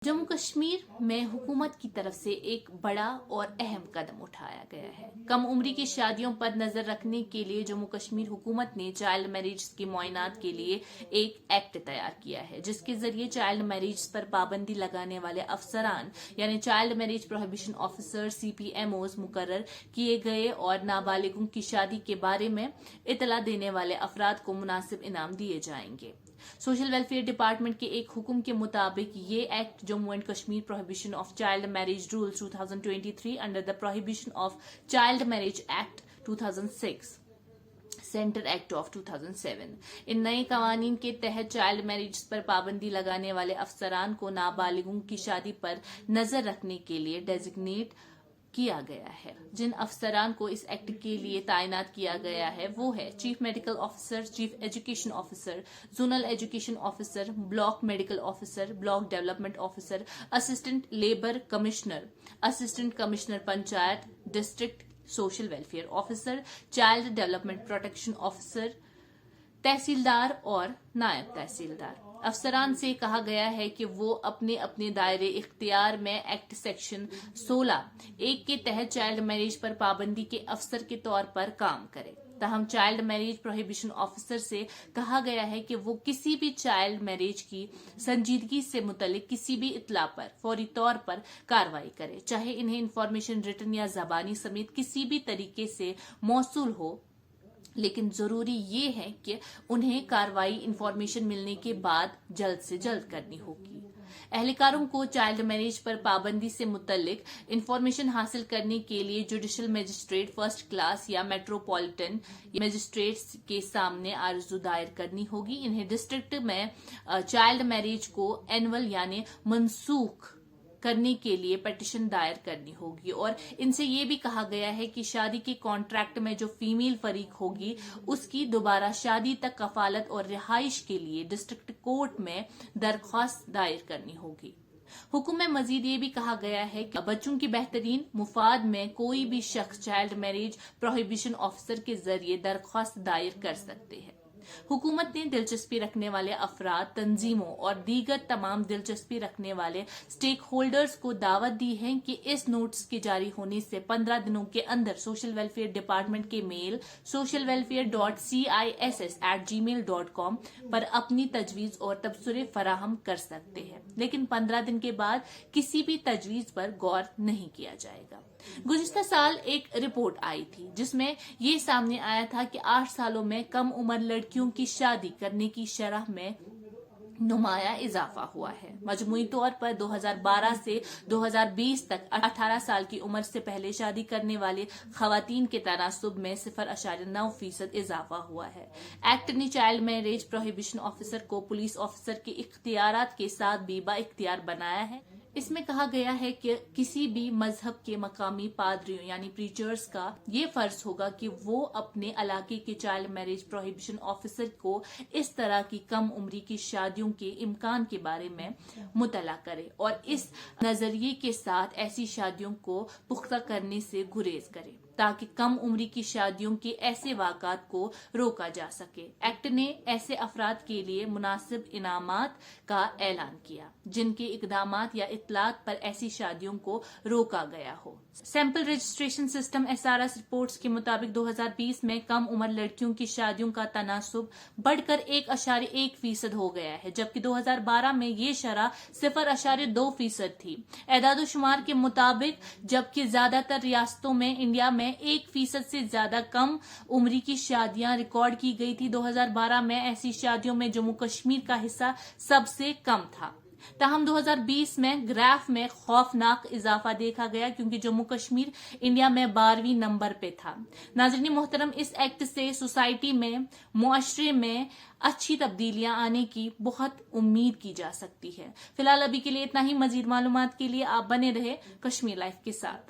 जम्मू कश्मीर में हुकूमत की तरफ से एक बड़ा और अहम कदम उठाया गया है। कम उम्री की शादियों पर नजर रखने के लिए जम्मू कश्मीर हुकूमत ने चाइल्ड मैरिज की मुआयनात के लिए एक एक्ट तैयार किया है, जिसके जरिए चाइल्ड मैरिज पर पाबंदी लगाने वाले अफसरान यानी child marriage prohibition officer CPMOs मुकर्रर किए गए और नाबालिगों की शादी के बारे में इतला देने वाले अफराद को मुनासिब इनाम दिए जाएंगे। सोशल वेलफेयर डिपार्टमेंट के एक हुक्म के मुताबिक ये act Jammu and Kashmir prohibition of child marriage rules 2023 under the prohibition of child marriage act 2006 centre act of 2007 इन नए कवानीन के तहत चाइल्ड मैरिज पर पाबंदी लगाने वाले अफसरान को नाबालिगों की शादी पर नजर रखने के लिए डेजिग्नेट किया गया है। जिन अफसरान को इस एक्ट के लिए तैनात किया गया है वो है chief medical officer, chief education officer, zonal education officer, block medical officer, block development officer, assistant labour commissioner, assistant commissioner panchayat, district social welfare officer, child development protection officer, tehsildar और नायब तहसीलदार। अफसरान से कहा गया है कि वो अपने अपने दायरे इख्तियार में एक्ट सेक्शन 16(1) के तहत चाइल्ड मैरिज पर पाबंदी के अफसर के तौर पर काम करे। ताहम चाइल्ड मैरिज प्रोहिबिशन ऑफिसर से कहा गया है कि वो किसी भी चाइल्ड मैरिज की संजीदगी से मुतल्लिक किसी भी इत्तला पर फौरी तौर पर कार्रवाई करे, चाहे इन्हें इंफॉर्मेशन रिटन या जबानी समेत किसी भी तरीके से मौसूल हो, लेकिन जरूरी ये है कि उन्हें कार्रवाई इंफॉर्मेशन मिलने के बाद जल्द से जल्द करनी होगी। एहलकारों को चाइल्ड मैरिज पर पाबंदी से मुतल्लिक इंफॉर्मेशन हासिल करने के लिए जुडिशल मजिस्ट्रेट फर्स्ट क्लास या मेट्रोपॉलिटन मजिस्ट्रेट्स के सामने आरजू दायर करनी होगी। इन्हें डिस्ट्रिक्ट में चाइल्ड मैरिज को एनुअल यानी मनसूख करने के लिए पिटीशन दायर करनी होगी और इनसे ये भी कहा गया है कि शादी के कॉन्ट्रैक्ट में जो फीमेल फरीक होगी उसकी दोबारा शादी तक कफालत और रिहाइश के लिए डिस्ट्रिक्ट कोर्ट में दरख्वास्त दायर करनी होगी। हुक्म में मजीद ये भी कहा गया है कि बच्चों की बेहतरीन मुफाद में कोई भी शख्स चाइल्ड मैरिज प्रोहिबिशन ऑफिसर के जरिए दरख्वास्त दायर कर सकते हैं। हुकूमत ने दिलचस्पी रखने वाले अफराद, तंजीमों और दीगर तमाम दिलचस्पी रखने वाले स्टेक होल्डर्स को दावत दी है कि इस नोटिस के जारी होने से 15 दिनों के अंदर सोशल वेलफेयर डिपार्टमेंट के मेल socialwelfare.ciss@gmail.com पर अपनी तजवीज और तबसरे फराहम कर सकते हैं, लेकिन 15 दिन के बाद किसी भी तजवीज पर गौर नहीं किया जाएगा। गुज़िश्ता साल एक रिपोर्ट आई थी जिसमें ये सामने आया था कि 8 सालों में कम उम्र लड़कियों की शादी करने की शरह में नुमाया इजाफा हुआ है। मजमूई तौर पर 2012 से 2020 तक 18 साल की उम्र से पहले शादी करने वाले खवातीन के तनासुब में 0.9% इजाफा हुआ है। एक्ट ने चाइल्ड मैरिज प्रोहिबिशन ऑफिसर को पुलिस ऑफिसर के इख्तियारात के साथ भी बाइख्तियार बनाया है। इसमें कहा गया है कि किसी भी मजहब के मकामी पादरियों यानी प्रीचर्स का ये फर्ज होगा कि वो अपने इलाके के चाइल्ड मैरिज प्रोहिबिशन ऑफिसर को इस तरह की कम उम्री की शादियों के इम्कान के बारे में मुतला करे और इस नजरिए के साथ ऐसी शादियों को पुख्ता करने से गुरेज करे ताकि कम उम्री की शादियों के ऐसे वाक़ात को रोका जा सके। एक्ट ने ऐसे अफराद के लिए मुनासिब इनामात का ऐलान किया जिनके इकदामात या इत्तलात पर ऐसी शादियों को रोका गया हो। Sample registration system SRS reports के मुताबिक 2020 में कम उम्र लड़कियों की शादियों का तनासुब बढ़कर 1.1% हो गया है, जबकि 2012 में ये शरह 0.2% थी। एदाद-ओ-शुमार के मुताबिक जबकि ज्यादातर रियासतों में इंडिया में 1% से ज्यादा कम उम्री की शादियां रिकॉर्ड की गई थी, 2012 में ऐसी शादियों में जम्मू कश्मीर का हिस्सा सबसे कम था। ताहम 2020 में ग्राफ में खौफनाक इजाफा देखा गया क्योंकि जम्मू कश्मीर इंडिया में 12वीं नंबर पे था। नाज़रीन मोहतरम, इस एक्ट से सोसाइटी में, मुआशरे में अच्छी तब्दीलियां आने की बहुत उम्मीद की जा सकती है। फिलहाल अभी के लिए इतना ही। मजीद मालूमात के लिए आप बने रहे कश्मीर लाइफ के साथ।